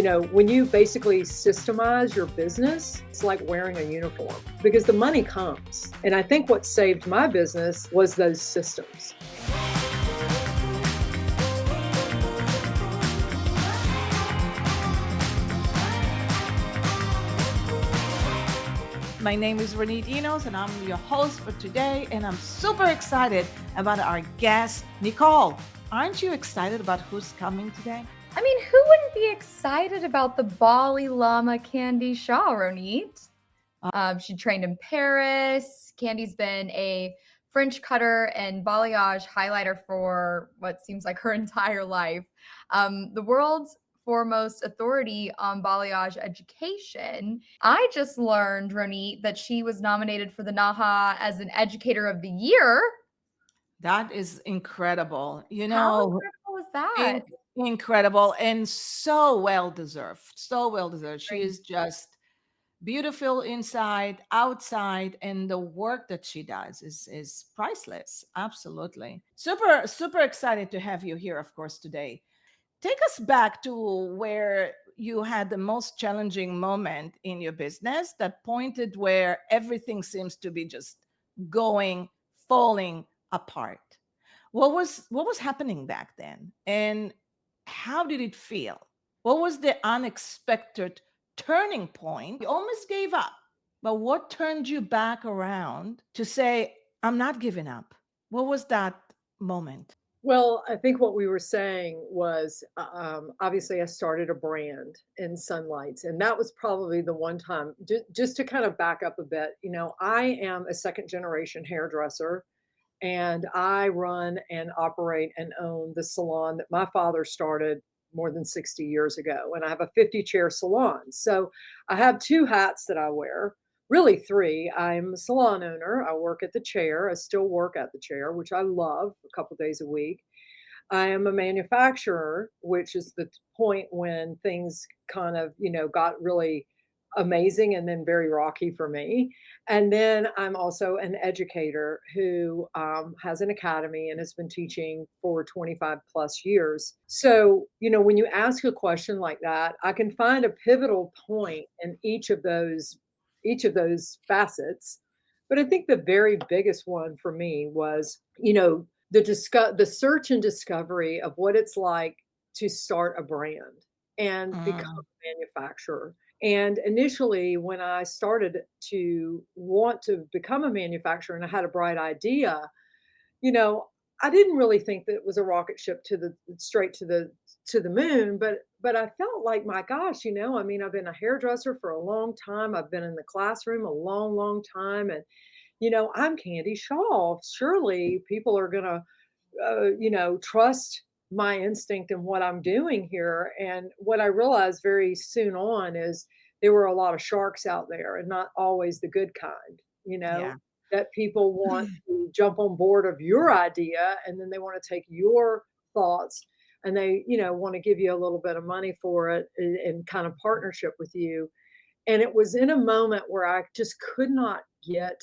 when you basically systemize your business, it's like wearing a uniform because the money comes. And I think what saved my business was those systems. My name is Ronit Enos and I'm your host for today, and I'm super excited about our guest, Nicole. Aren't you excited about who's coming today? I mean, who wouldn't be excited about the Balay Lama Candy Shah, Ronit? She trained in Paris. Candy's been a French cutter and balayage highlighter for what seems like her entire life. The world's foremost authority on balayage education. I just learned, Ronit, that she was nominated for the NAHA as an Educator of the Year. That is incredible. How incredible is that? Incredible and so well deserved. So well deserved. She Right. is just beautiful inside, outside, and the work that she does is priceless. Absolutely. Super excited to have you here, of course, today. Take us back to where you had the most challenging moment in your business, that pointed where everything seems to be just going, falling apart. What was happening back then, and how did it feel? What was the unexpected turning point? You almost gave up, but what turned you back around to say, I'm not giving up? What was that moment? Well, I think what we were saying was obviously I started a brand in Sunlights, and that was probably the one time, just to kind of back up a bit. I am a second generation hairdresser, and I run and operate and own the salon that my father started more than 60 years ago. And I have a 50 chair salon. So I have two hats that I wear, really three. I'm a salon owner. I work at the chair. I still work at the chair, which I love a couple days a week. I am a manufacturer, which is the point when things kind of, got really amazing and then very rocky for me. And then I'm also an educator who has an academy and has been teaching for 25 plus years. So, when you ask a question like that, I can find a pivotal point in each of those facets. But I think the very biggest one for me was, the search and discovery of what it's like to start a brand and become Mm. a manufacturer. And initially, when I started to want to become a manufacturer and I had a bright idea, you know, I didn't really think that it was a rocket ship to the straight to the moon, but I felt like, my gosh, I mean, I've been a hairdresser for a long time. I've been in the classroom a long, long time, and I'm Candy Shaw. Surely people are gonna, trust my instinct and what I'm doing here. And what I realized very soon on is there were a lot of sharks out there and not always the good kind, Yeah. that people want to jump on board of your idea and then they want to take your thoughts and they, want to give you a little bit of money for it in kind of partnership with you. And it was in a moment where I just could not get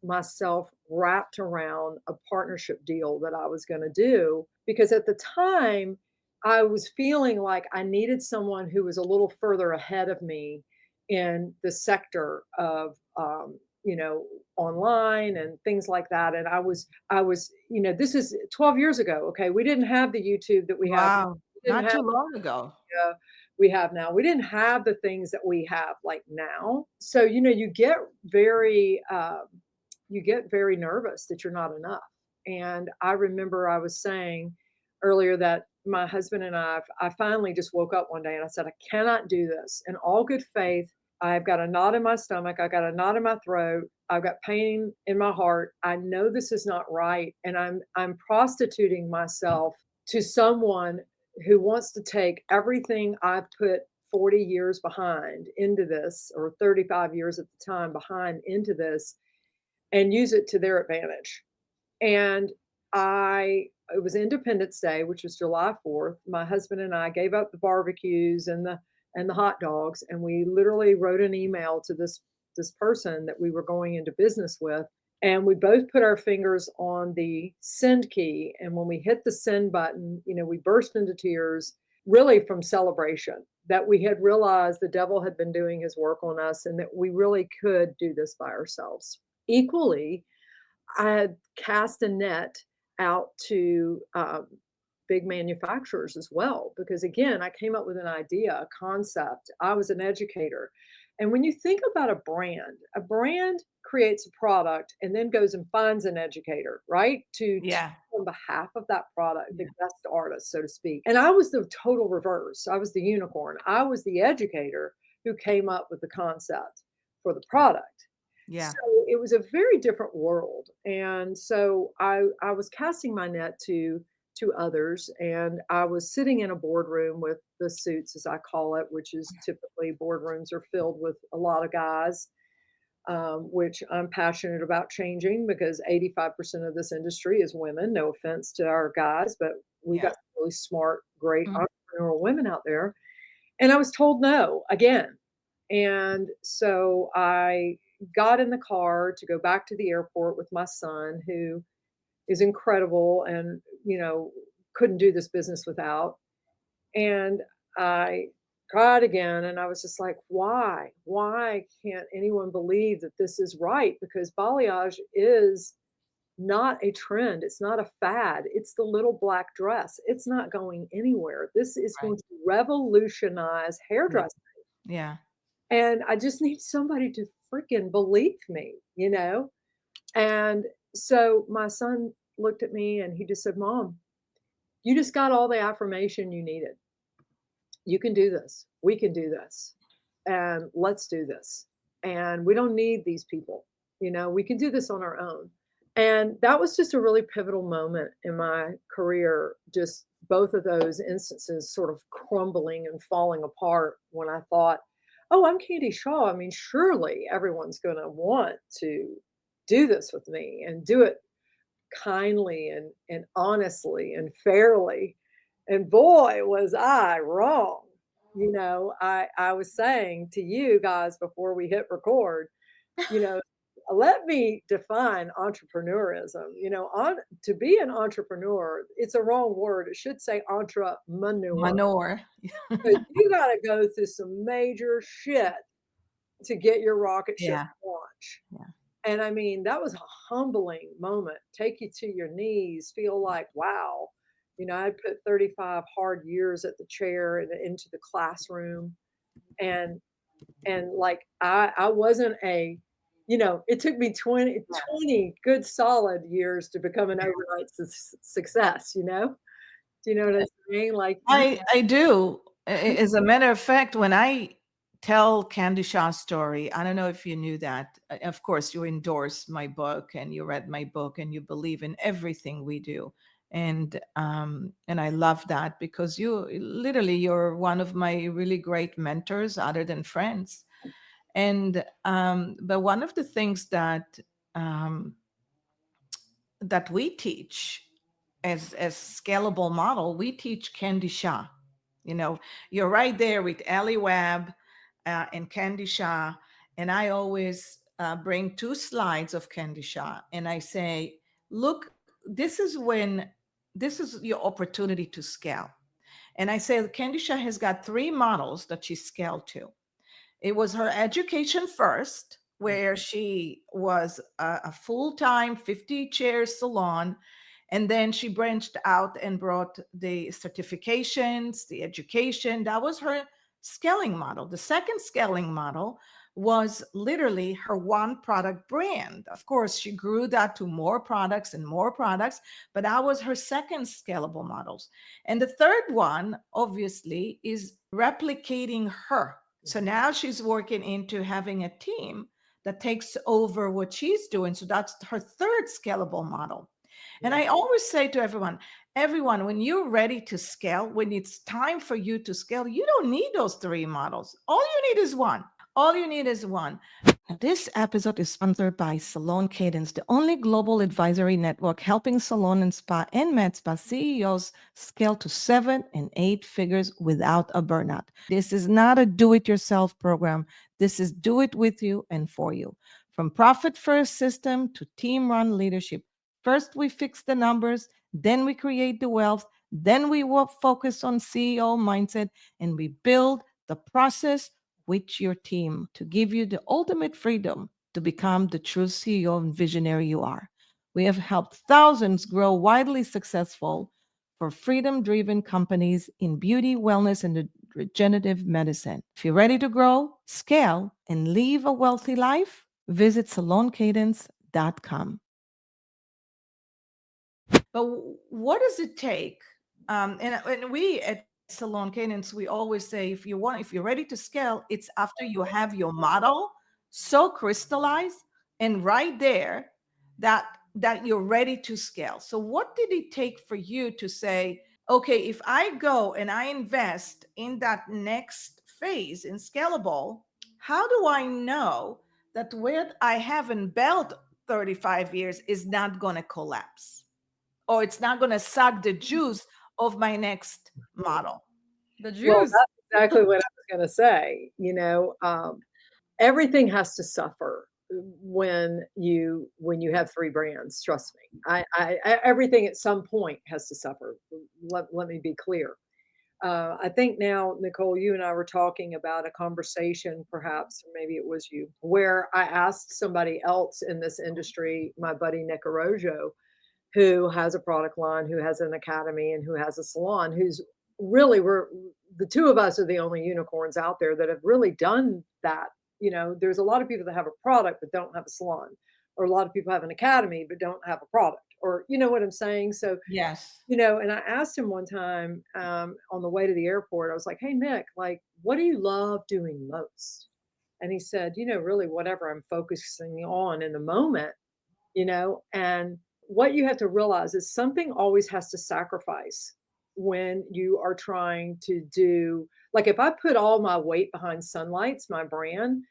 myself wrapped around a partnership deal that I was going to do because at the time I was feeling like I needed someone who was a little further ahead of me in the sector of you know online and things like that. And I was this is 12 years ago. Okay, we didn't have the YouTube that we have. Wow. We didn't Not have too long ago. we have now. We didn't have the things that we have like now. So, you get very nervous that you're not enough. And I remember I was saying earlier that my husband and I finally just woke up one day and I said, I cannot do this. In all good faith, I've got a knot in my stomach. I got a knot in my throat. I've got pain in my heart. I know this is not right. And I'm prostituting myself to someone who wants to take everything I've put 40 years behind into this, or 35 years at the time behind into this, and use it to their advantage. And it was Independence Day, which was July 4th. My husband and I gave up the barbecues and the hot dogs, and we literally wrote an email to this person that we were going into business with. And we both put our fingers on the send key. And when we hit the send button, we burst into tears, really from celebration that we had realized the devil had been doing his work on us and that we really could do this by ourselves. Equally, I had cast a net out to big manufacturers as well, because again, I came up with an idea, a concept. I was an educator. And when you think about a brand creates a product and then goes and finds an educator, right? To teach Yeah. on behalf of that product, the Yeah. guest artist, so to speak. And I was the total reverse. I was the unicorn. I was the educator who came up with the concept for the product. So Yeah. it was a very different world, and so I was casting my net to others, and I was sitting in a boardroom with the suits, as I call it, which is typically boardrooms are filled with a lot of guys, which I'm passionate about changing because 85% of this industry is women. No offense to our guys, but we've got Yeah. some really smart, great Mm. entrepreneurial women out there. And I was told no again. And so I got in the car to go back to the airport with my son, who is incredible and, couldn't do this business without. And I cried again and I was just like, why? Why can't anyone believe that this is right? Because balayage is not a trend. It's not a fad. It's the little black dress. It's not going anywhere. This is Right. going to revolutionize Yeah. hairdressing. Yeah. And I just need somebody to freaking believe me? And so my son looked at me and he just said, Mom, you just got all the affirmation you needed. You can do this. We can do this. And let's do this. And we don't need these people. We can do this on our own. And that was just a really pivotal moment in my career, just both of those instances sort of crumbling and falling apart when I thought, oh, I'm Candy Shaw. I mean, surely everyone's going to want to do this with me and do it kindly and honestly and fairly. And boy, was I wrong. I was saying to you guys before we hit record, you know, let me define entrepreneurism. To be an entrepreneur, it's a wrong word. It should say entrepreneur. Manure. 'Cause you got to go through some major shit to get your rocket ship Yeah. launch. Yeah. And I mean, that was a humbling moment. Take you to your knees, feel like, wow, I put 35 hard years at the chair and into the classroom. And like I wasn't it took me 20 good solid years to become an overnight success. Do you know what I'm saying? Like I do. As a matter of fact, when I tell Candy Shaw's story, I don't know if you knew that. Of course, you endorse my book and you read my book and you believe in everything we do. And I love that because you're one of my really great mentors other than friends. And but one of the things um, that we teach as scalable model, we teach Candy Shah. You know, you're right there with Ali Webb and Candy Shah, and I always bring two slides of Candy Shah, and I say, look, this is your opportunity to scale. And I say Candy Shah has got three models that she scaled to. It was her education first, where she was a full time 50 chair salon. And then she branched out and brought the certifications, the education. That was her scaling model. The second scaling model was literally her one product brand. Of course, she grew that to more products and more products, but that was her second scalable models. And the third one, obviously, is replicating her. So now she's working into having a team that takes over what she's doing. So that's her third scalable model. And I always say to everyone, when you're ready to scale, when it's time for you to scale, you don't need those three models. All you need is one. All you need is one. Now, this episode is sponsored by Salon Cadence, the only global advisory network helping salon and spa and med spa CEOs scale to 7 and 8 figures without a burnout. This is not a do-it-yourself program. This is do it with you and for you. From profit-first system to team-run leadership. First, we fix the numbers, then we create the wealth, then we focus on CEO mindset, and we build the process with your team to give you the ultimate freedom to become the true CEO and visionary you are. We have helped thousands grow widely successful for freedom driven companies in beauty, wellness, and regenerative medicine. If you're ready to grow, scale, and live a wealthy life, visit saloncadence.com. But what does it take? And we at Salon Cadence, we always say if you're ready to scale, it's after you have your model so crystallized and right there that you're ready to scale. So what did it take for you to say, okay, if I go and I invest in that next phase in scalable, how do I know that what I haven't built 35 years is not going to collapse? Or it's not going to suck the juice of my next model. The Well, juice. that's exactly what I was gonna say, everything has to suffer when you have 3 brands, trust me. Everything at some point has to suffer. Let me be clear. I think now, Nicole, you and I were talking about a conversation, perhaps, or maybe it was you, where I asked somebody else in this industry, my buddy Nick Arrojo, who has a product line, who has an academy, and who has a salon, who's really we're the 2 of us are the only unicorns out there that have really done that. There's a lot of people that have a product but don't have a salon, or a lot of people have an academy but don't have a product, or you know what I'm saying? So, Yes. and I asked him one time, on the way to the airport, I was like, "Hey, Nick, like, what do you love doing most?" And he said, "Really whatever I'm focusing on in the moment." And what you have to realize is something always has to sacrifice when you are trying to do, like, if I put all my weight behind Sunlights, my brand,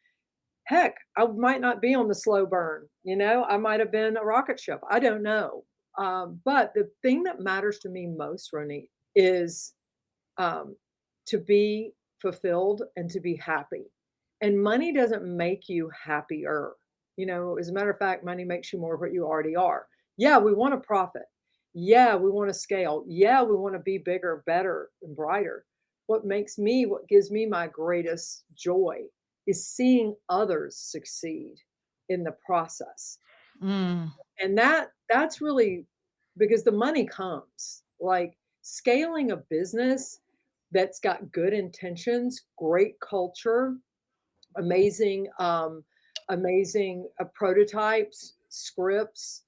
heck, I might not be on the slow burn, I might have been a rocket ship. I don't know. But the thing that matters to me most, Ronit, is um, to be fulfilled and to be happy. And money doesn't make you happier. As a matter of fact, money makes you more of what you already are. Yeah, we want to profit. Yeah, we want to scale. Yeah, we want to be bigger, better, and brighter. What gives me my greatest joy is seeing others succeed in the process. Mm, And that's really because the money comes. Like, scaling a business that's got good intentions, great culture, amazing, prototypes, scripts.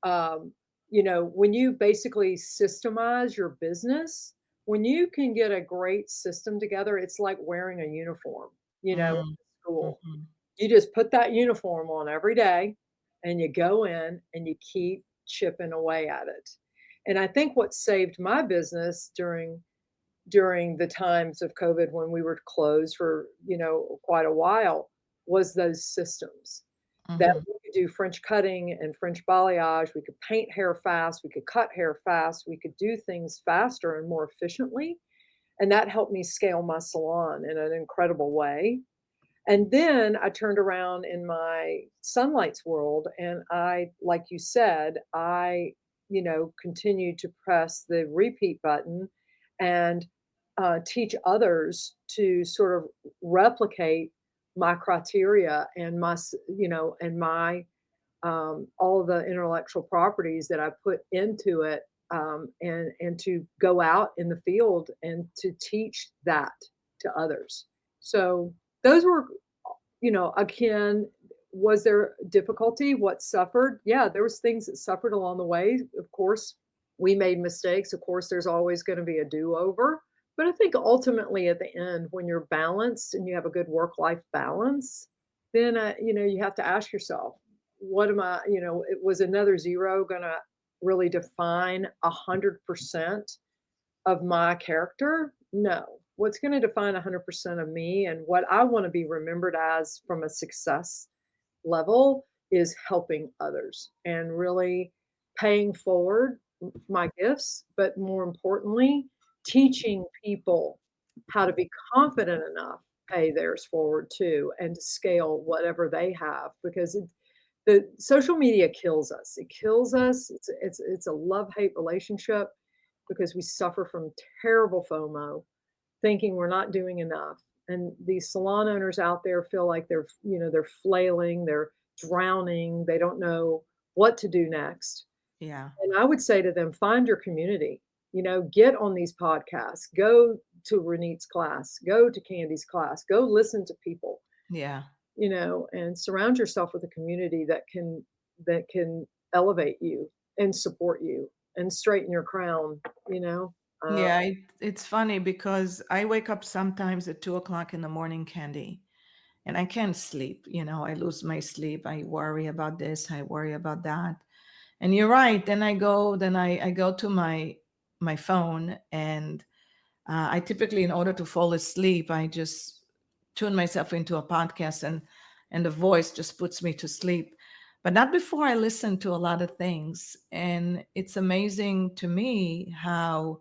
When you basically systemize your business, when you can get a great system together, it's like wearing a uniform, in mm, school. mhm. You just put that uniform on every day and you go in and you keep chipping away at it. And I think what saved my business during the times of COVID when we were closed for, quite a while was those systems that Mhm. we could do French cutting and French balayage. We could paint hair fast. We could cut hair fast. We could do things faster and more efficiently. And that helped me scale my salon in an incredible way. And then I turned around in my Sunlights world and like you said, continued to press the repeat button and teach others to sort of replicate my criteria and and my all the intellectual properties that I put into it, and to go out in the field and to teach that to others. So those were, again, was there difficulty? What suffered? Yeah, there was things that suffered along the way. Of course, we made mistakes. Of course, there's always going to be a do-over. But I think ultimately at the end, when you're balanced and you have a good work-life balance, then you have to ask yourself, what am I, was another zero going to really define 100% of my character? No. What's going to define 100% of me and what I want to be remembered as from a success level is helping others and really paying forward my gifts, but more importantly, teaching people how to be confident enough to pay theirs forward too and to scale whatever they have because the social media kills us. It kills us. It's a love-hate relationship because we suffer from terrible FOMO, thinking we're not doing enough. And these salon owners out there feel like they're flailing, they're drowning, they don't know what to do next. Yeah. And I would say to them, find your community. Get on these podcasts, go to Renit's class, go to Candy's class, go listen to people, Yeah. and surround yourself with a community that can elevate you and support you and straighten your crown, you know. Uh, Yeah, it's funny because I wake up sometimes at 2 o'clock in the morning, Candy, and I can't sleep. I lose my sleep. I worry about this. I worry about that. And you're right. Then I go to my phone, and I typically, in order to fall asleep, I just tune myself into a podcast, and the voice just puts me to sleep. But not before I listen to a lot of things. And it's amazing to me how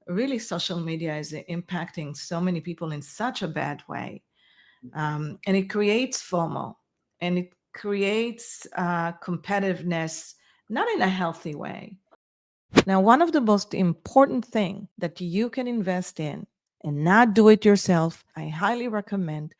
really social media is impacting so many people in such a bad way. And it creates FOMO, and it creates competitiveness, not in a healthy way. Now, one of the most important thing that you can invest in and not do it yourself, I highly recommend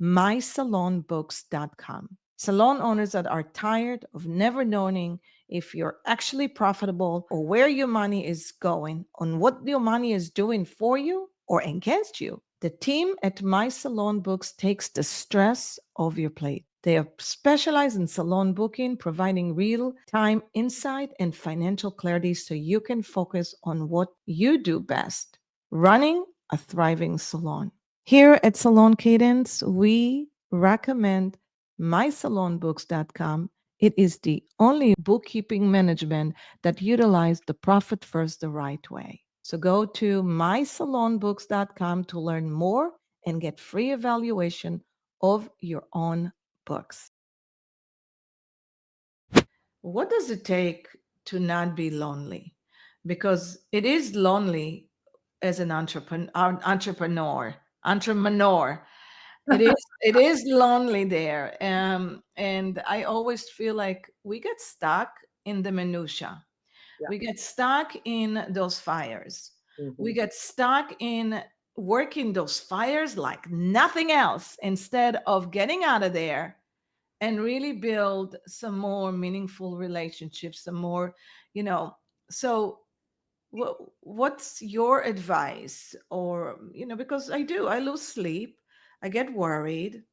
mysalonbooks.com. Salon owners that are tired of never knowing if you're actually profitable or where your money is going, on what your money is doing for you or against you. The team at My Salon Books takes the stress off your plate. They are specialized in salon booking, providing real time insight and financial clarity so you can focus on what you do best, running a thriving salon. Here at Salon Cadence, we recommend mysalonbooks.com. It is the only bookkeeping management that utilizes the profit first the right way. So go to mysalonbooks.com to learn more and get free evaluation of your own books. What does it take to not be lonely? Because it is lonely as an entrepreneur. It is lonely there. And I always feel like we get stuck in the minutia. yeah. We get stuck in those fires. We Mhm. get stuck in working those fires like nothing else instead of getting out of there and really build some more meaningful relationships, some more, you know. So, what's your advice? Or, because I lose sleep, I get worried.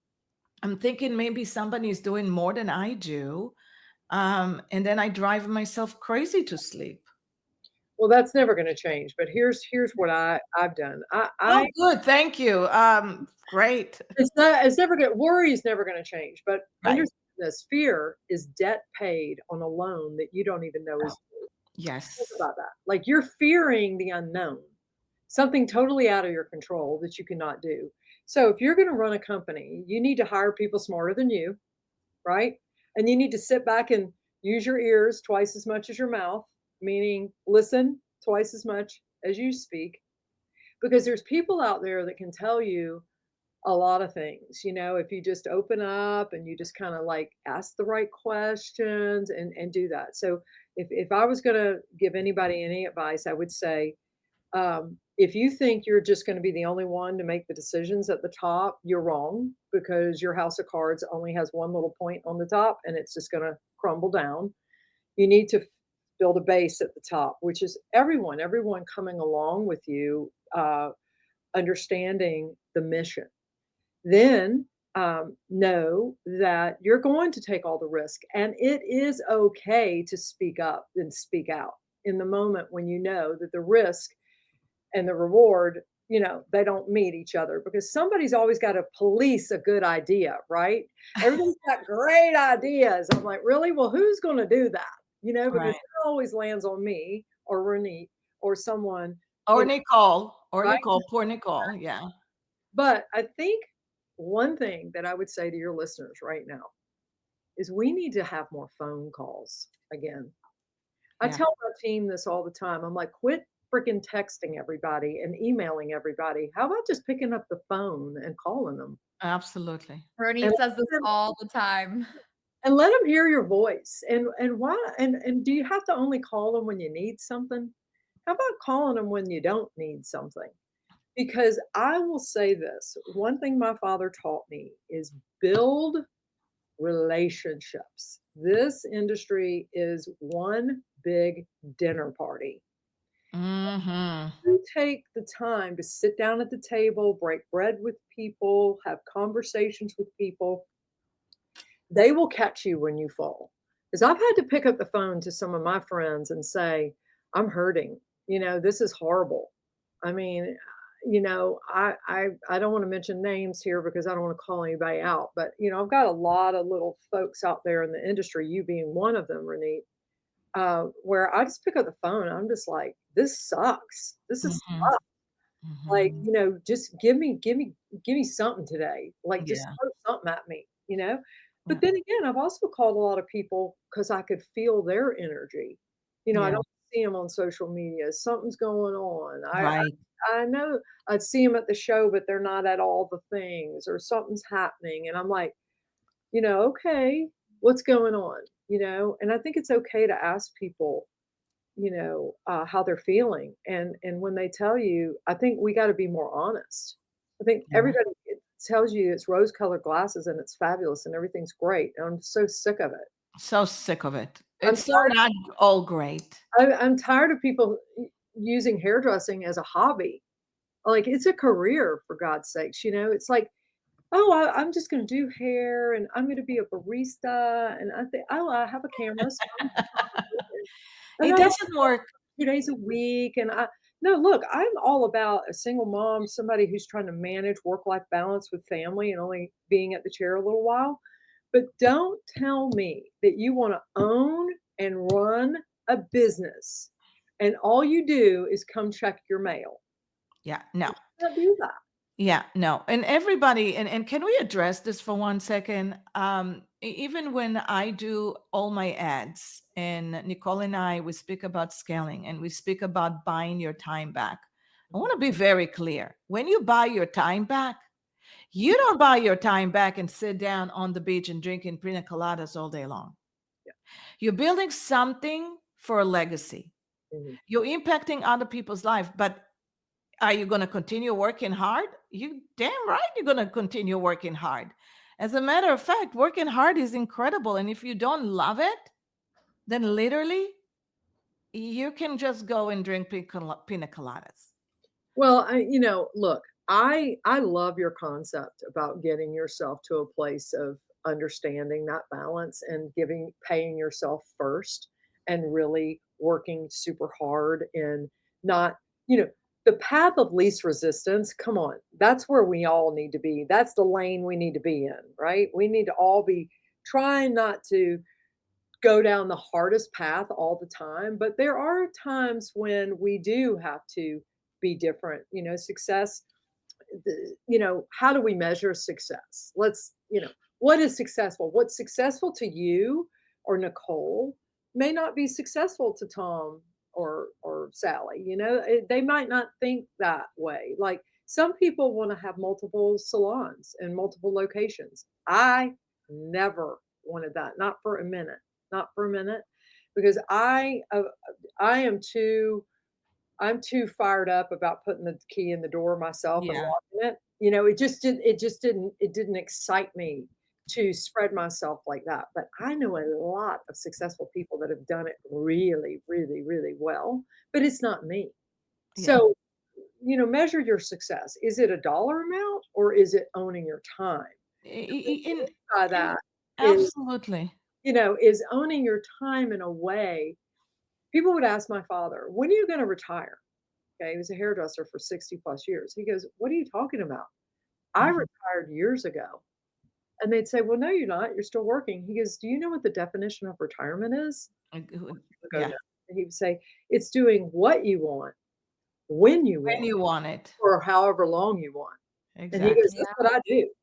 I'm thinking maybe somebody is doing more than I do. And then I drive myself crazy to sleep. Well, that's never going to change. But here's what I've done. I Oh, good. Thank you. Great. it's never going. Worry is never going to change. But Right. understand this: fear is debt paid on a loan that you don't even know is due. Think Yes. about that. Like you're fearing the unknown, something totally out of your control that you cannot do. So if you're going to run a company, you need to hire people smarter than you, right? And you need to sit back and use your ears twice as much as your mouth, meaning listen twice as much as you speak, because there's people out there that can tell you a lot of things. If you just open up and you just kind of like ask the right questions and do that. So if I was going to give anybody any advice, I would say, if you think you're just going to be the only one to make the decisions at the top, you're wrong, because your house of cards only has one little point on the top and it's just going to crumble down. You need to build a base at the top, which is everyone coming along with you, understanding the mission. Then know that you're going to take all the risk, and it is okay to speak up and speak out in the moment when you know that the risk and the reward, they don't meet each other, because somebody's always got to police a good idea, right? Everybody's got great ideas. I'm like, really? Well, who's going to do that? Because Right. it always lands on me or Renee or someone, Or you know, Nicole. Or right? Nicole. Poor Nicole. Yeah. But I think one thing that I would say to your listeners right now is we need to have more phone calls again. I Yeah. tell my team this all the time. I'm like, quit freaking texting everybody and emailing everybody. How about just picking up the phone and calling them Absolutely. and Ronit says this all the time. let them hear your voice. And why? And do you have to only call them when you need something? How about calling them when you don't need something? because I will say this, one thing my father taught me is build relationships. This industry is one big dinner party. Mm-hmm. You take the time to sit down at the table, break bread with people, have conversations with people, they will catch you when you fall. Because I've had to pick up the phone to some of my friends and say, I'm hurting. This is horrible. I mean, I don't want to mention names here because I don't want to call anybody out, but I've got a lot of little folks out there in the industry, you being one of them, Renee, where I just pick up the phone. And I'm just like, this sucks. This is Mm-hmm. like, Mm-hmm. just give me something today. Like, just Yeah. throw something at me. But Yeah. then again, I've also called a lot of people because I could feel their energy. I Yeah. don't see them on social media. Something's going on. Right. I know I'd see them at the show, but they're not at all the things, or something's happening. And I'm like, okay, what's going on? And I think it's okay to ask people, how they're feeling. And when they tell you, I think we got to be more honest. I think Yeah. everybody tells you it's rose-colored glasses and it's fabulous and everything's great. And I'm so sick of it. So sick of it. I'm It's so not all great. I'm tired of people using hairdressing as a hobby. Like, it's a career, for God's sakes. It's like, oh, I'm just going to do hair and I'm going to be a barista. And I think, oh, I have a camera. So I'm and It I doesn't work. 2 days a week, and I no, look, I'm all about a single mom, somebody who's trying to manage work-life balance with family and only being at the chair a little while, but don't tell me that you wanna own and run a business, and all you do is come check your mail. Yeah. No. Can't do that. Yeah, no. And everybody, and can we address this for 1 second? Even when I do all my ads, and Nicole and I, we speak about scaling and we speak about buying your time back. I want to be very clear. When you buy your time back, you don't buy your time back and sit down on the beach and drinking pina coladas all day long. Yeah. You're building something for a legacy. Mhm. You're impacting other people's life, but are you going to continue working hard? You damn right you're going to continue working hard. As a matter of fact, working hard is incredible. And if you don't love it, then literally you can just go and drink pina coladas. Well, look, I love your concept about getting yourself to a place of understanding that balance and paying yourself first and really working super hard and not, you know, the path of least resistance. Come on, that's where we all need to be. That's the lane we need to be in, right? We need to all be trying not to go down the hardest path all the time, but there are times when we do have to be different. Success, how do we measure success? What is successful? What's successful to you or Nicole may not be successful to Tom or Sally. They might not think that way. Like, some people want to have multiple salons and multiple locations. I never wanted that, not for a minute, not for a minute, because I am too I'm too fired up about putting the key in the door myself and Yeah. locking it. It didn't excite me to spread myself like that. But I know a lot of successful people that have done it really, really, really well, but it's not me. Yeah. So, measure your success. Is it a dollar amount or is it owning your time? In, By that is, absolutely. is owning your time in a way. People would ask my father, when are you going to retire? Okay, he was a hairdresser for 60 plus years. He goes, "What are you talking about? I Mhm. retired years ago." And they'd say, "Well, no, you're not. You're still working." He goes, "Do you know what the definition of retirement is?" I go, Yeah. "No." And he would say, "It's doing what you want, when you When want, you want it. or however long you want." And he goes, Exactly. "That's what I do.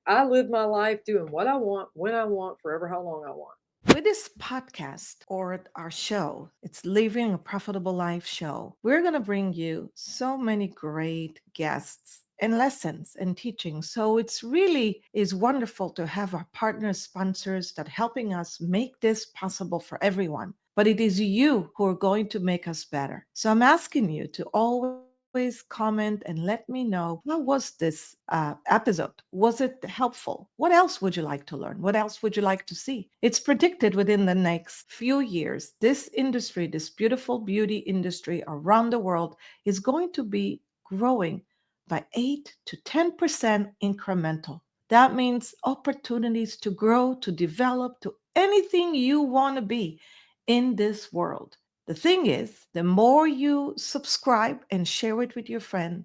I live my life doing what I want, when I want, forever how long I want." With this podcast or our show, it's Living a Profitable Life show. We're going to bring you so many great guests and lessons and teachings. So it's really is wonderful to have our partners, sponsors that helping us make this possible for everyone. But it is you who are going to make us better. So I'm asking you to always always comment and let me know, how was this episode? Was it helpful? What else would you like to learn? What else would you like to see? It's predicted within the next few years, this industry, this beautiful beauty industry around the world, is going to be growing by 8 to 10% incremental. That means opportunities to grow, to develop, to anything you want to be in this world. The thing is, the more you subscribe and share it with your friend,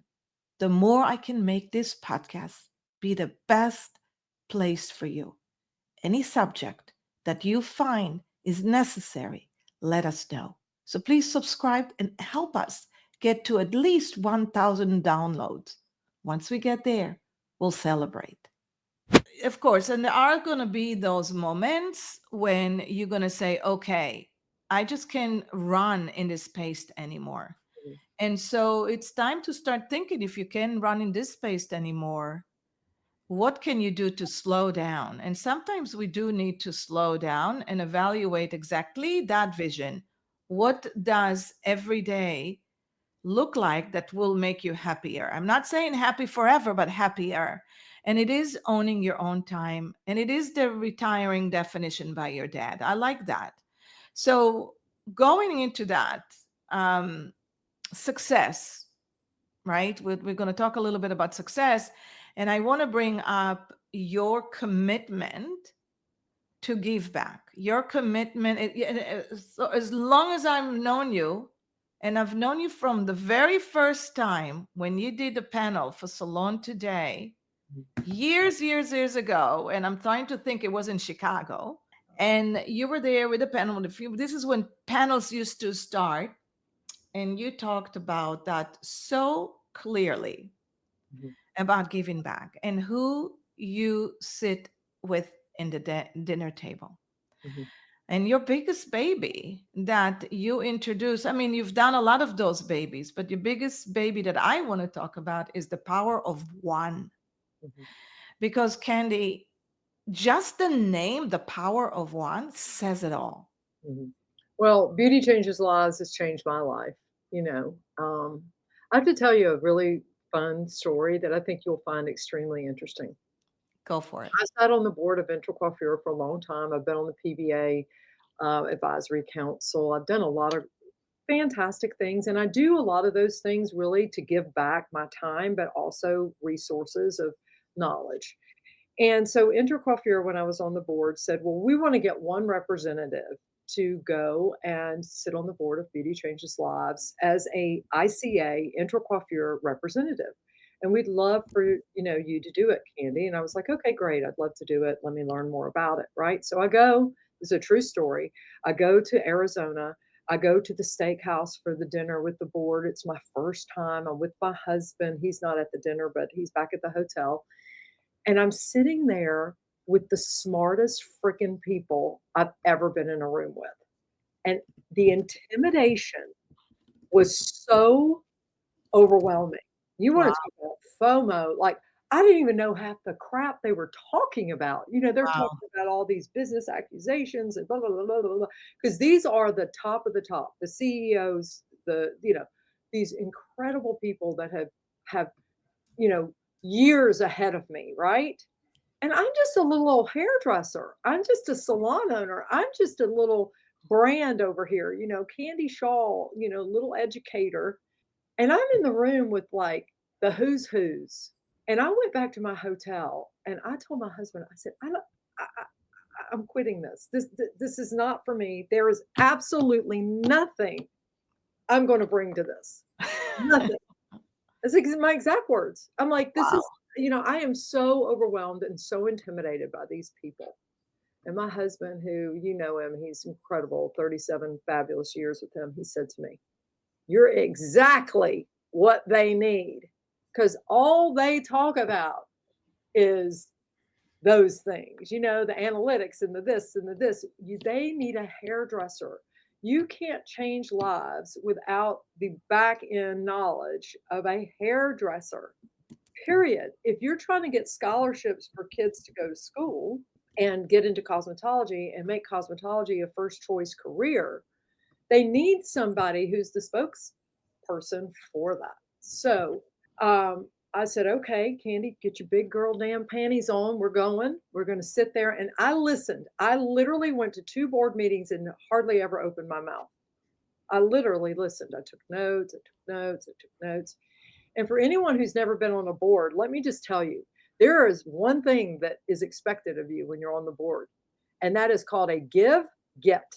the more I can make this podcast be the best place for you. Any subject that you find is necessary, let us know. So please subscribe and help us get to at least 1,000 downloads. Once we get there, we'll celebrate. Of course, and there are going to be those moments when you're going to say, okay, I just can't run in this pace anymore. Mhm. And so it's time to start thinking, if you can't run in this pace anymore, what can you do to slow down? And sometimes we do need to slow down and evaluate exactly that vision. What does every day look like that will make you happier? I'm not saying happy forever, but happier. And it is owning your own time. And it is the retiring definition by your dad. I like that. So going into that, um, success, right? We're going to talk a little bit about success. And I want to bring up your commitment to give back, your commitment. So as long as I've known you, and I've known you from the very first time when you did the panel for Salon Today, years ago, and I'm trying to think, it was in Chicago, and you were there with a panel with a few. This is when panels used to start, and you talked about that so clearly Mhm. about giving back and who you sit with in the dinner table. Mhm. And your biggest baby that you introduce, I mean, you've done a lot of those babies, but your biggest baby that I want to talk about is the power of one. Mhm. Because, Candy, just the name, the power of one, says it all. Mhm. Well, Beauty Changes Lives has changed my life, you know. I have to tell you a really fun story that I think you'll find extremely interesting. Go for it. I sat on the board of Intercoiffure for a long time. I've been on the PBA advisory council. I've done a lot of fantastic things, and I do a lot of those things really to give back my time, but also resources of knowledge. And so Intercoiffure, when I was on the board, said, well, we want to get one representative to go and sit on the board of Beauty Changes Lives as a ICA Intercoiffure representative. And we'd love for you to do it, Candy. And I was like, okay, great. I'd love to do it. Let me learn more about it. Right. So I go, it's a true story. I go to Arizona. I go to the steakhouse for the dinner with the board. It's my first time. I'm with my husband. He's not at the dinner, but he's back at the hotel, and I'm sitting there with the smartest freaking people I've ever been in a room with. And the intimidation was so overwhelming. You wanna Wow. talk about FOMO, like, I didn't even know half the crap they were talking about. They're Wow. talking about all these business accusations and blah, blah, blah, blah, blah, blah, 'cause these are the top of the top, the CEOs, these incredible people that have, you know, years ahead of me, right? And I'm just a little old hairdresser. I'm just a salon owner. I'm just a little brand over here, Candy Shaw, little educator. And I'm in the room with like the who's who's. And I went back to my hotel and I told my husband, I said, I'm quitting this. This is not for me. There is absolutely nothing I'm going to bring to this. Nothing. That's my exact words. I'm like, this Wow. is, I am so overwhelmed and so intimidated by these people. And my husband, who you know him, he's incredible, 37 fabulous years with him, he said to me, you're exactly what they need. Because all they talk about is those things, the analytics and the this and the this. They need a hairdresser. You can't change lives without the back end knowledge of a hairdresser, period. If you're trying to get scholarships for kids to go to school and get into cosmetology and make cosmetology a first choice career, they need somebody who's the spokesperson for that. So, I said, "Okay, Candy, get your big girl damn panties on. We're going. We're gonna sit there." And I listened. I literally went to 2 board meetings and hardly ever opened my mouth. I literally listened. I took notes, I took notes, I took notes. And for anyone who's never been on a board, let me just tell you, there is one thing that is expected of you when you're on the board, and that is called a give get.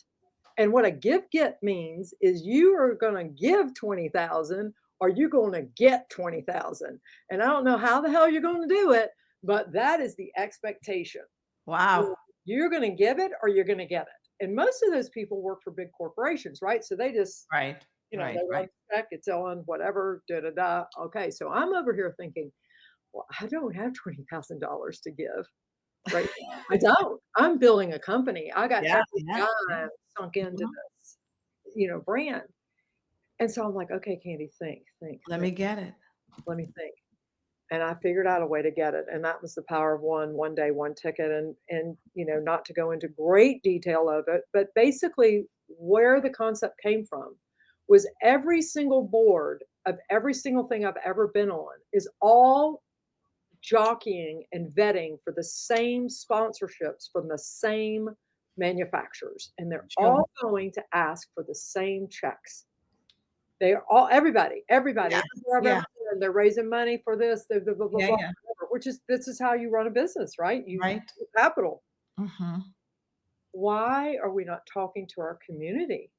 And what a give get means is you are going to give 20,000 or you're going to get 20,000. And I don't know how the hell you're going to do it, but that is the expectation. Wow. You're going to give it or you're going to get it. And most of those people work for big corporations, right? So they just, Right. they Right. run Right. the check, it's on whatever, da da da. Okay, so I'm over here thinking, well, I don't have $20,000 to give right now. I don't. I'm building a company. I got Yeah. every Yeah. Yeah. dime sunk into Mhm. this, brand. And so I'm like, okay, Candy, think, think, Let think. me get it. Let me think. And I figured out a way to get it. And that was the power of one day, one ticket. And not to go into great detail of it, but basically where the concept came from was every single board of every single thing I've ever been on is all jockeying and vetting for the same sponsorships from the same manufacturers. And they're Sure. all going to ask for the same checks. They are all everybody, Yeah. everywhere I've ever Yeah. been, they're raising money for this, the blah, blah, Yeah. blah, Yeah. whatever, which is this is how you run a business, right? You Right. capital. Hmm. Why are we not talking to our community?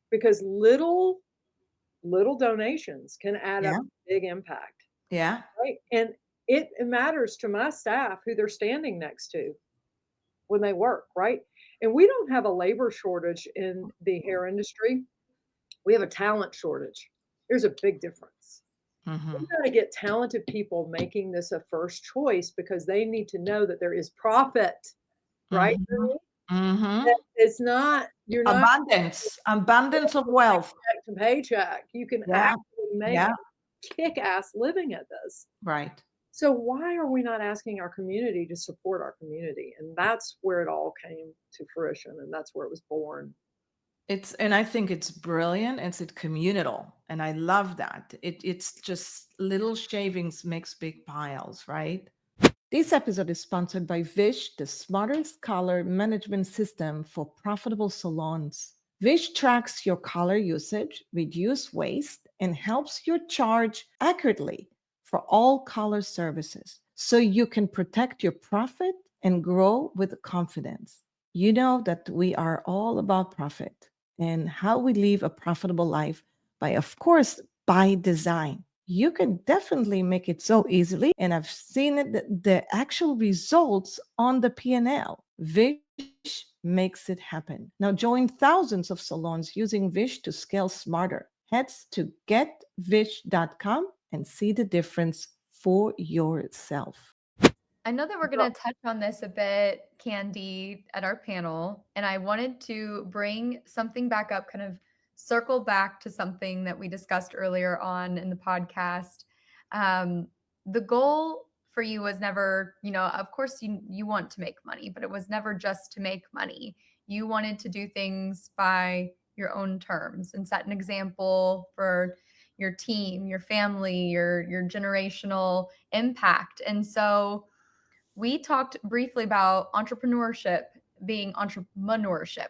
Because little donations can add up Yeah. to big impact, Yeah. right? And it matters to my staff who they're standing next to when they work, right? And we don't have a labor shortage in the hair industry. We have a talent shortage. There's a big difference. Hmm. We gotta get talented people making this a first choice because they need to know that there is profit, right? Hmm. Hmm. That it's not you're not Abundance. Abundance of wealth. paycheck to paycheck. You can Yeah. actually make Yeah. a kick-ass living at this. Right. So why are we not asking our community to support our community? And that's where it all came to fruition, and that's where it was born. And I think it's brilliant. It's communal, and I love that. It's just little shavings makes big piles, right? This episode is sponsored by Vish, the smartest color management system for profitable salons. Vish tracks your color usage, reduce waste, and helps you charge accurately for all color services so you can protect your profit and grow with confidence. You know that we are all about profit and how we live a profitable life by, of course, by design. You can definitely make it so easily, and I've seen it, the actual results on the P&L. Vish makes it happen. Now join thousands of salons using Vish to scale smarter. Head to getvish.com and see the difference for yourself. I know that we're going to touch on this a bit, Candy, at our panel. And I wanted to bring something back up, kind of circle back to something that we discussed earlier on in the podcast. The goal for you was never, of course you want to make money, but it was never just to make money. You wanted to do things by your own terms and set an example for your team, your family, your generational impact. And so we talked briefly about entrepreneurship being entrepreneurship,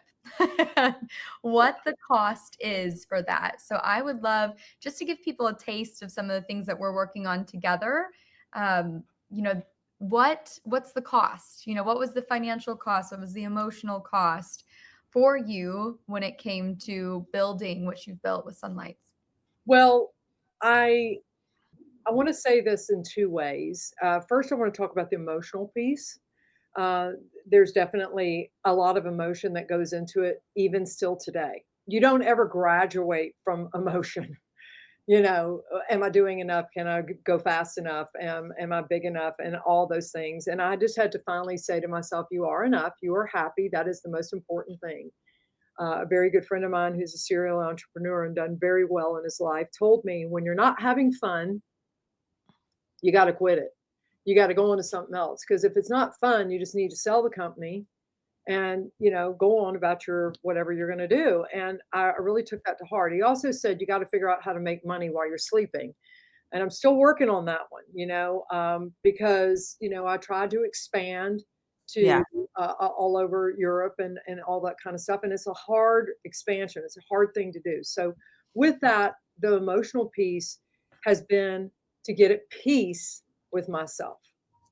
what the cost is for that. So I would love just to give people a taste of some of the things that we're working on together. Um, you know, what's the cost? What was the financial cost? What was the emotional cost for you when it came to building what you've built with Sunlights? Well, I I want to say this in two ways. First, I want to talk about the emotional piece. Uh, there's definitely a lot of emotion that goes into it, even still today. You don't ever graduate from emotion. Am I doing enough? Can I go fast enough? Am I big enough? And all those things. And I just had to finally say to myself, you are enough. You are happy. That is the most important thing. A very good friend of mine who's a serial entrepreneur and done very well in his life told me when you're not having fun, you got to quit it. You got to go on to something else because if it's not fun, you just need to sell the company and go on about your whatever you're going to do. And I really took that to heart. He also said you got to figure out how to make money while you're sleeping. And I'm still working on that one, because, I tried to expand Yeah. to all over Europe and all that kind of stuff. And it's a hard expansion. It's a hard thing to do. So with that, the emotional piece has been to get at peace with myself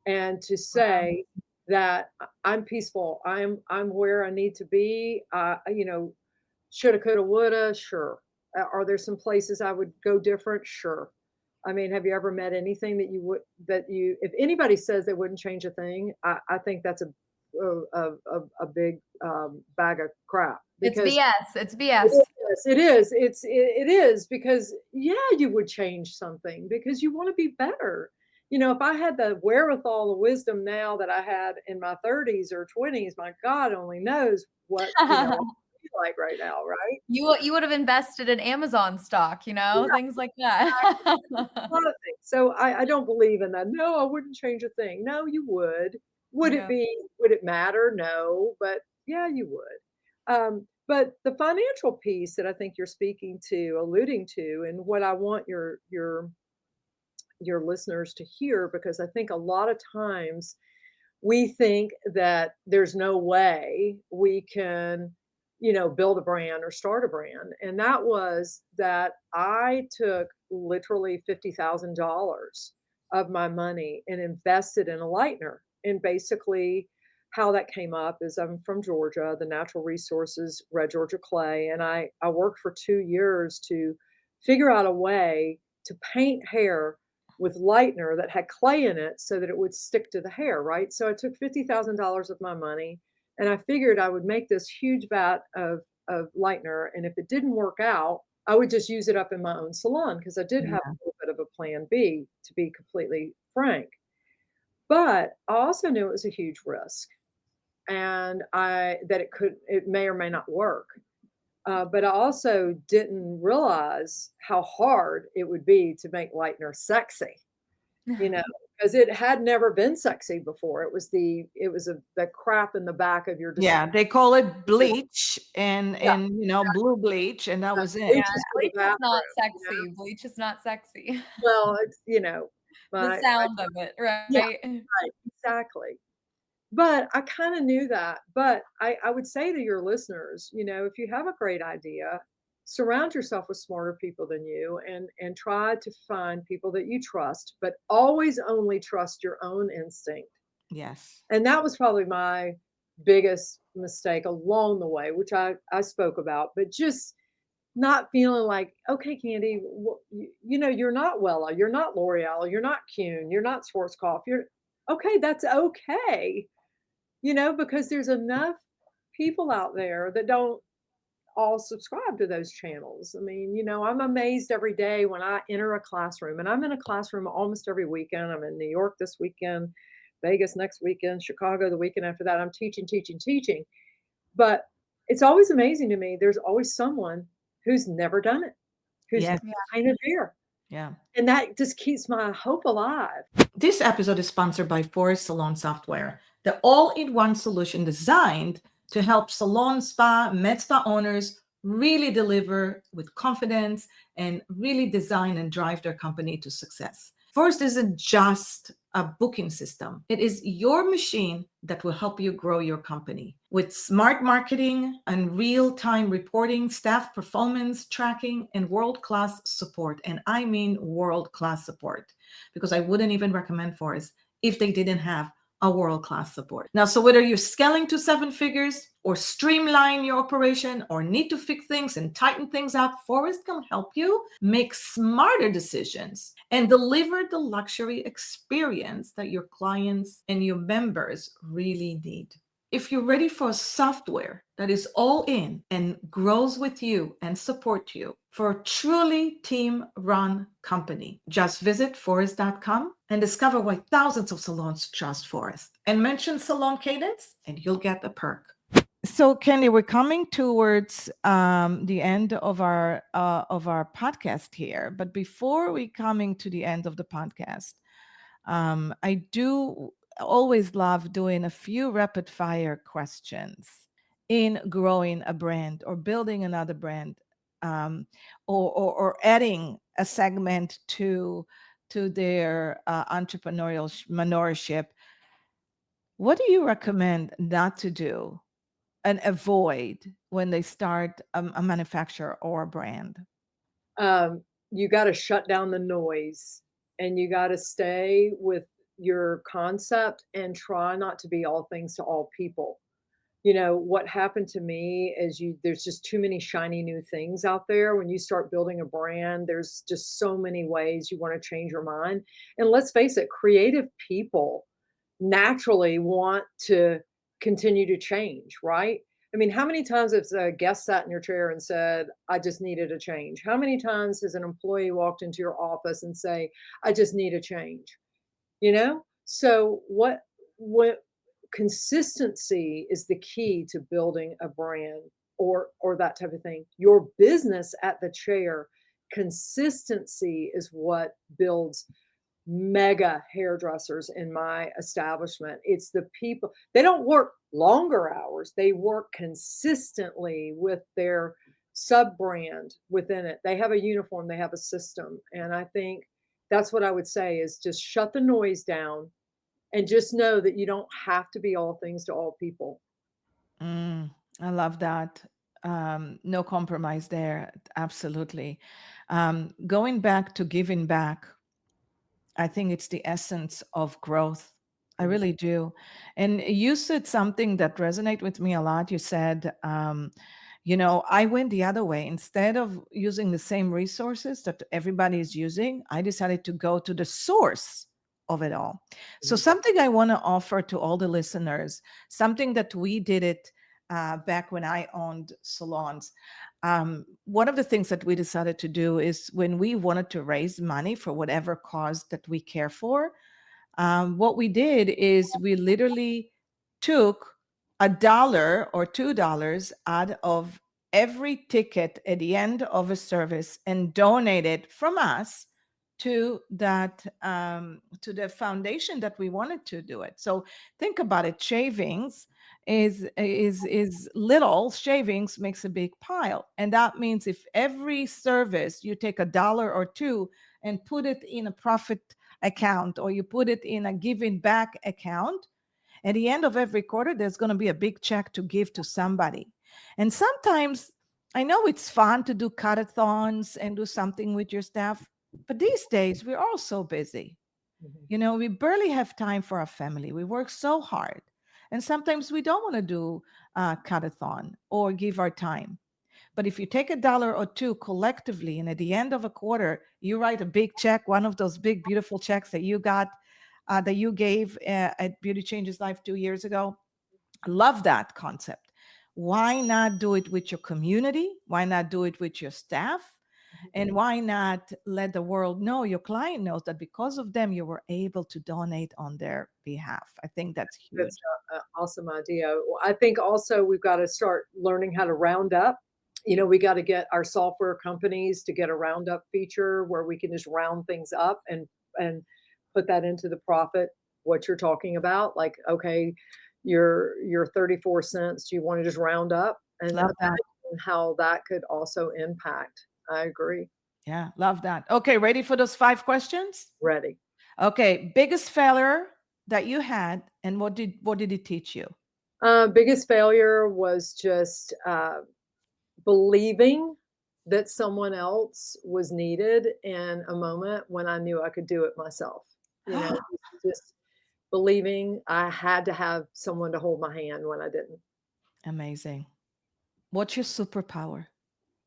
and to Wow. say that I'm peaceful. I'm where I need to be. Shoulda, coulda, woulda, sure. Are there some places I would go different? Sure. I mean, have you ever met anything if anybody says they wouldn't change a thing, I think that's a big bag of crap It's because BS. It's it BS. is, it is, it is because yeah, you would change something because you want to be better. If I had the wherewithal, the wisdom now that I had in my 30s or 20s, my God only knows what, I feel like right now, right? You would have invested in Amazon stock, things like that. Exactly. A lot of things. So I don't believe in that. No, I wouldn't change a thing. No, you would. Yeah. Would it matter? No, but yeah, you would. But the financial piece that I think you're speaking to, alluding to, and what I want your listeners to hear, because I think a lot of times we think that there's no way we can, build a brand or start a brand. And that was that I took literally $50,000 of my money and invested in a lightener. And basically, how that came up is I'm from Georgia, the natural resources, red Georgia clay. And I worked for 2 years to figure out a way to paint hair with lightener that had clay in it so that it would stick to the hair, right? So I took $50,000 of my money and I figured I would make this huge vat of lightener. And if it didn't work out, I would just use it up in my own salon because I did have a Yeah. little bit of a plan B, to be completely frank. But I also knew it was a huge risk and it may or may not work. But I also didn't realize how hard it would be to make lightener sexy. You know, because it had never been sexy before. The crap in the back of your Yeah, they call it bleach and blue bleach, and that was it. Yeah, bleach is for the bleach is not bathroom. sexy. Bleach is not sexy. Well, it's, The my sound of it, yeah, right? right, exactly. But I kinda knew that, but I would say to your listeners, if you have a great idea, surround yourself with smarter people than you and try to find people that you trust, but always only trust your own instinct. Yes. And that was probably my biggest mistake along the way, which I spoke about, but just not feeling like, "Okay, Candy, you're not Wella, you're not L'Oreal, you're not Kuhn, you're not Schwarzkopf, you're okay, that's okay." Because there's enough people out there that don't all subscribe to those channels. I mean, I'm amazed every day when I enter a classroom, and I'm in a classroom almost every weekend. I'm in New York this weekend, Vegas next weekend, Chicago the weekend after that. I'm teaching, teaching, teaching. But it's always amazing to me. There's always someone who's never done it, who's never Yes. Yeah. painted hair. Yeah. And that just keeps my hope alive. This episode is sponsored by Forest Salon Software, the all-in-one solution designed to help salon, spa, med spa owners really deliver with confidence and really design and drive their company to success. Forest isn't just a booking system. It is your machine that will help you grow your company with smart marketing and real-time reporting, staff performance tracking, and world-class support. And I mean world-class support, because I wouldn't even recommend Forest if they didn't have a world-class support. Now, so whether you're scaling to 7 figures or streamline your operation or need to fix things and tighten things up, Forest can help you make smarter decisions and deliver the luxury experience that your clients and your members really need. If you're ready for a software that is all in and grows with you and support you for a truly team-run company, just visit forest.com and discover why thousands of salons trust Forest. And mention Salon Cadence and you'll get a perk. So, Candy, we're coming towards the end of our podcast here. But before we coming to the end of the podcast, I do always love doing a few rapid fire questions in growing a brand or building another brand, or adding a segment to to their entrepreneurship, what do you recommend not to do and avoid when they start a manufacturer or a brand? You gotta shut down the noise, and you gotta stay with your concept and try not to be all things to all people. You know, what happened to me is there's just too many shiny new things out there. When you start building a brand, there's just so many ways you wanna change your mind, and let's face it, creative people naturally want to continue to change, right? I mean, how many times has a guest sat in your chair and said, "I just needed a change"? How many times has an employee walked into your office and say, "I just need a change"? You know? So what consistency is the key to building a brand or that type of thing. Your business at the chair, consistency is what builds mega hairdressers in my establishment. It's the people, they don't work longer hours, they work consistently with their sub brand within it. They have a uniform, they have a system. And I think that's what I would say is just shut the noise down and just know that you don't have to be all things to all people. Mm, I love that. No compromise there. Absolutely. Going back to giving back, I think it's the essence of growth. I Mhm, really do. And you said something that resonated with me a lot. You said, I went the other way. Instead of using the same resources that everybody is using, I decided to go to the source of it all. So, mhm, something I want to offer to all the listeners, something that we did it back when I owned salons. One of the things that we decided to do is when we wanted to raise money for whatever cause that we care for, what we did is we literally took $1 or $2 out of every ticket at the end of a service and donated from us to that to the foundation that we wanted to do it. So think about it. Shavings is little. Shavings makes a big pile, and that means if every service you take $1 or $2 and put it in a profit account or you put it in a giving back account, at the end of every quarter, there's going to be a big check to give to somebody. And sometimes I know it's fun to do cut-a-thons and do something with your staff, but these days we're all so busy. mhm. We barely have time for our family. We work so hard. And sometimes we don't want to do cut-a-thon or give our time. But if you take $1 or $2 collectively, and at the end of a quarter, you write a big check, one of those big, beautiful checks that you got, that you gave at Beauty Changes Life 2 years ago. I love that concept. Why not do it with your community? Why not do it with your staff? And why not let the world know, your client knows that because of them, you were able to donate on their behalf? I think that's That's huge. an awesome idea. Well, I think also we've got to start learning how to round up. You know, we got to get our software companies to get a roundup feature where we can just round things up and put that into the profit. What you're talking about, like, okay, your 34 cents. Do you want to just round up and Love that. imagine how that could also impact? I agree. Yeah, love that. Okay, ready for those 5 questions? Ready. Okay, biggest failure that you had, and what did it teach you? Biggest failure was just believing that someone else was needed in a moment when I knew I could do it myself. You know, just believing I had to have someone to hold my hand when I didn't. Amazing. What's your superpower?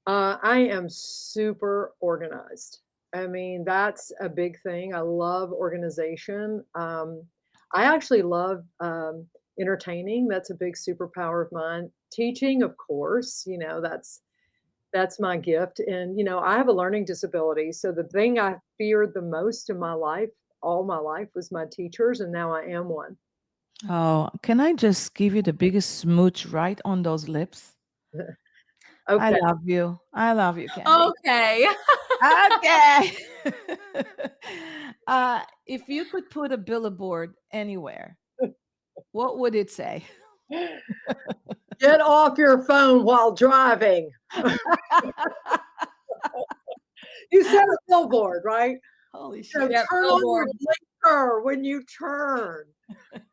I am super organized. I mean, that's a big thing. I love organization. I actually love entertaining. That's a big superpower of mine. Teaching, of course, that's my gift, and, I have a learning disability, so the thing I feared the most in my life, all my life, was my teachers, and now I am one. Oh, can I just give you the biggest smooch right on those lips? I Okay. love you. I love you, Candy. Okay. Okay. If you could put a billboard anywhere, what would it say? Get off your phone while driving. You said a billboard, right? Holy You know, shit. Yep, turn on your billboard. blinker when you turn,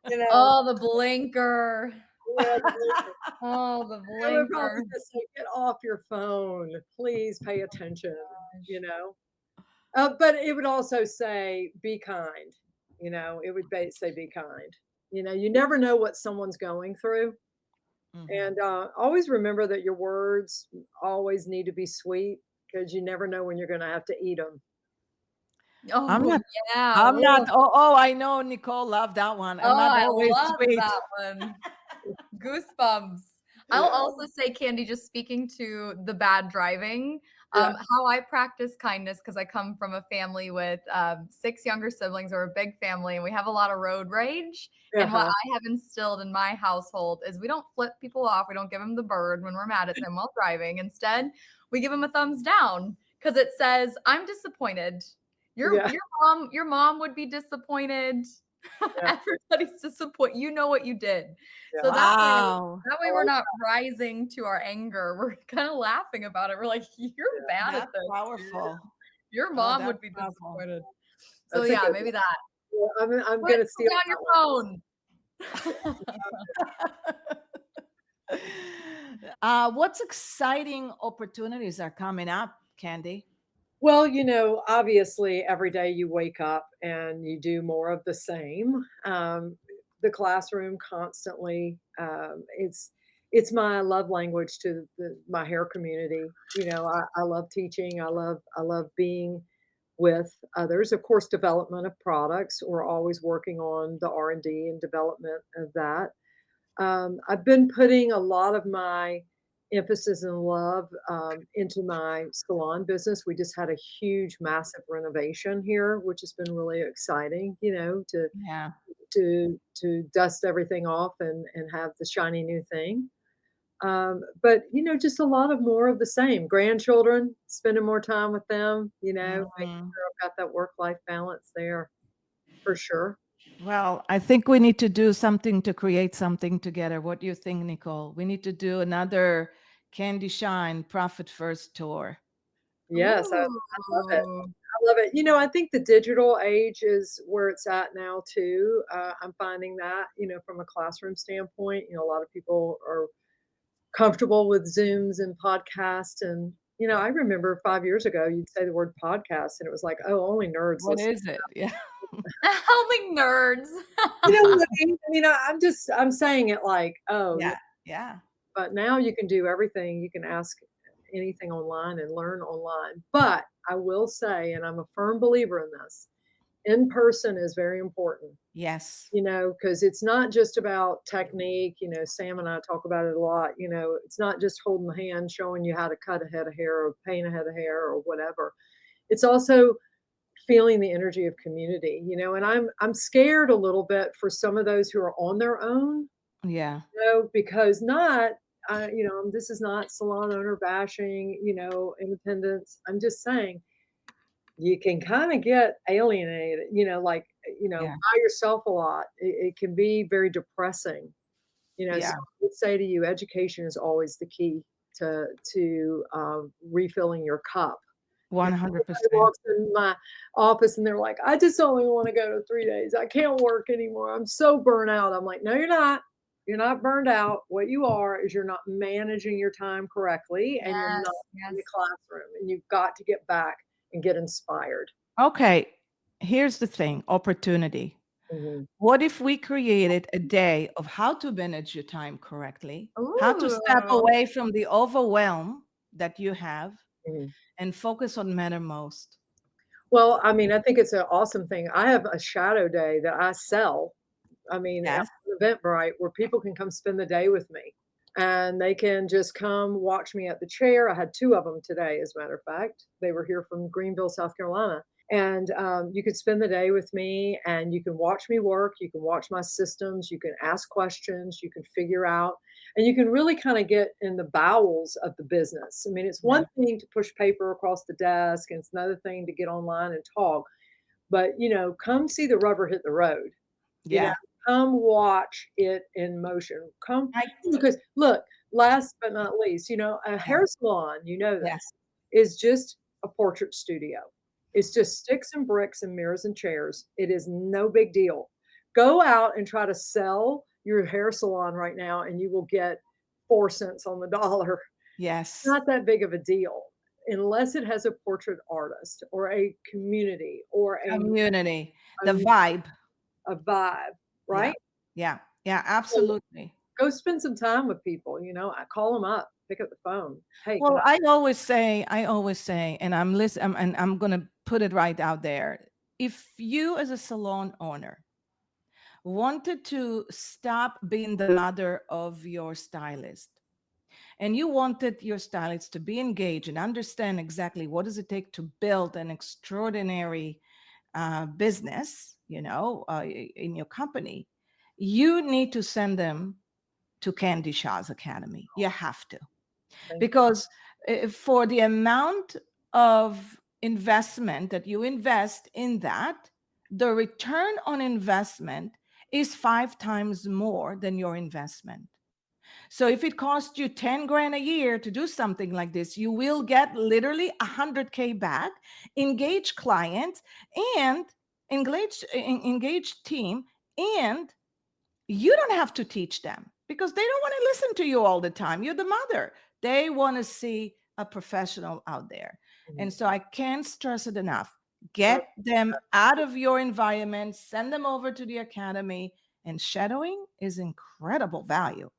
you know? Oh, the blinker. Yeah, the blinker. Oh, the It would probably blinker. just say, "Get off your phone. Please pay attention," you know? But it would also say, "Be kind." You know, it would say, "Be kind." You know, you never know what someone's going through, Mhm. and, always remember that your words always need to be sweet because you never know when you're gonna have to eat them. I'm Oh, not yeah. I'm not Ooh. oh, I know Nicole loved that one. I'm Oh, not I always love sweet. that one. Goosebumps. I'll Yeah, also say, Candy, just speaking to the bad driving, yeah, how I practice kindness because I come from a family with 6 younger siblings. We're a big family and we have a lot of road rage. And what uh-huh, I have instilled in my household is we don't flip people off. We don't give them the bird when we're mad at them while driving. Instead, we give them a thumbs down because it says, "I'm disappointed." Your yeah, your your mom would be disappointed. yeah, Everybody's disappointed. You know what you did. So yeah. Wow. that way I we're like not rising to our anger. We're kind of laughing about it. We're like, "You're yeah, bad at That's this, dude. powerful. Your Oh, mom that's would be powerful. disappointed." So that's a yeah, good maybe one. that. Yeah, I'm gonna Put steal down that one. your phone. What's exciting opportunities are coming up, Candy? Well, you know, obviously, every day you wake up and you do more of the same. The classroom constantly. It's my love language to my hair community. You know, I love teaching. I love being with others. Of course, development of products. We're always working on the R&D and development of that. I've been putting a lot of my emphasis and love into my salon business. We just had a huge, massive renovation here, which has been really exciting. You know, Yeah. to dust everything off and have the shiny new thing. But you know, just a lot of more of the same. Grandchildren, spending more time with them. You know, making Mhm. sure I've got that work life balance there for sure. Well, I think we need to do something to create something together. What do you think, Nicole? We need to do another Candy Shine Profit First tour. Yes, I love it. Ooh. I love it. You know, I think the digital age is where it's at now too. I'm finding that, you know, from a classroom standpoint, you know, a lot of people are comfortable with Zooms and podcasts. And, you know, I remember 5 years ago, you'd say the word podcast and it was like, oh, only nerds What listen. is it? Yeah. Only nerds. You know what I mean? I'm saying it like, oh, yeah. Yeah. Yeah. But now you can do everything. You can ask anything online and learn online. But I will say, and I'm a firm believer in this, in person is very important, Yes. you know, because it's not just about technique. You know, Sam and I talk about it a lot. You know, it's not just holding the hand, showing you how to cut a head of hair or paint a head of hair or whatever. It's also feeling the energy of community, you know, and I'm scared a little bit for some of those who are on their own, Yeah. you know, because not, you know, this is not salon owner bashing, you know, independence. I'm just saying you can kind of get alienated, you know, like, you know, Yeah. by yourself a lot. It can be very depressing, you know. So Yeah. I would say to you, education is always the key to refilling your cup. You know, everybody 100%. walks in my office and they're like, I just only want to go to 3 days. I can't work anymore. I'm so burnt out. I'm like, no, you're not. You're not burned out. What you are is you're not managing your time correctly and you're not Yes, in the yes. classroom. And you've got to get back and get inspired. Okay. Here's the thing, opportunity. Mhm, What if we created a day of how to manage your time correctly, how to step Ooh. away from the overwhelm that you have mhm. and focus on matter most? Well, I mean, I think it's an awesome thing. I have a shadow day that I sell. I mean, Yes. an Eventbrite where people can come spend the day with me and they can just come watch me at the chair. I had two of them today, as a matter of fact. They were here from Greenville, South Carolina. And you could spend the day with me and you can watch me work. You can watch my systems. You can ask questions. You can figure out, and you can really kind of get in the bowels of the business. I mean, it's Yeah. one thing to push paper across the desk, and it's another thing to get online and talk. But, you know, come see the rubber hit the road. You know, Yeah. come watch it in motion. Come I because look, last but not least, you know, a yeah. hair salon, you know Yes. that, is just a portrait studio. It's just sticks and bricks and mirrors and chairs. It is no big deal. Go out and try to sell your hair salon right now, and you will get 4 cents on the dollar. Yes. Not that big of a deal unless it has a portrait artist or a community or Community, a, the vibe. a vibe, Yeah. right? Yeah. Yeah. So Absolutely. go spend some time with people. I call them up, pick up the phone. Hey, can Well, I always say, and I'm gonna put it right out there. If you as a salon owner wanted to stop being the mother of your stylist, and you wanted your stylist to be engaged and understand exactly what does it take to build an extraordinary business, in your company, you need to send them to Candy Shaw's Academy. You have to, thank you. because for the amount of investment that you invest in that, the return on investment is 5 times more than your investment. So if it costs you 10 grand a year to do something like this, you will get literally 100K back, engage clients and engage team, and you don't have to teach them because they don't want to listen to you all the time. You're the mother. They want to see a professional out there. And Mhm. so I can't stress it enough. Oh, Get them out of your environment, send them over to the academy, and shadowing is incredible value.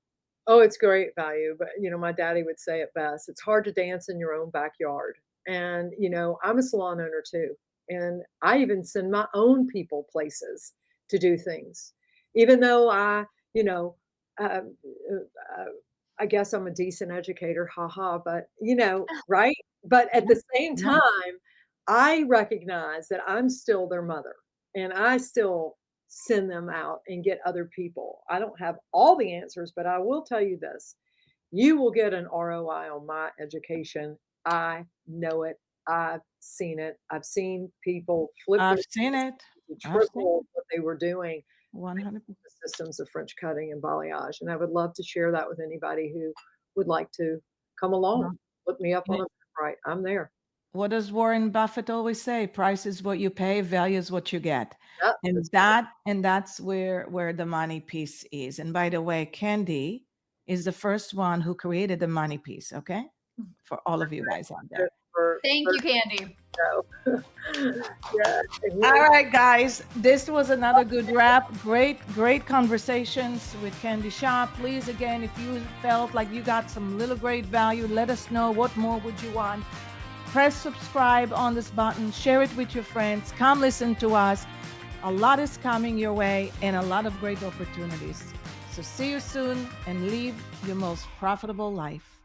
oh, it's great value, but, my daddy would say it best, "It's hard to dance in your own backyard." And, I'm a salon owner too, and I even send my own people places to do things, even though you know, um, uh, I guess I'm a decent educator, haha, but, right? But at Yeah, the same yeah. time, I recognize that I'm still their mother, and I still send them out and get other people. I don't have all the answers, but I will tell you this. You will get an ROI on my education. I know it. I've seen it. I've seen people flip their I've seen business it. to I've seen triple it. what they were doing with 100%. the systems of French cutting and balayage. And I would love to share that with anybody who would like to come along. Look me up on a right. I'm there. What does Warren Buffett always say? Price is what you pay, value is what you get. Yep, And that's right. that's where the money piece is. And by the way, Candy is the first one who created the money piece, okay? For all of you guys out there. Just Thank you, Candy. show. Yeah. And All here's right, guys. This was another good wrap. Great conversations with Candy Shaw. Please, again, if you felt like you got some little great value, let us know what more would you want. Press subscribe on this button, share it with your friends, come listen to us. A lot is coming your way and a lot of great opportunities. So see you soon and live your most profitable life.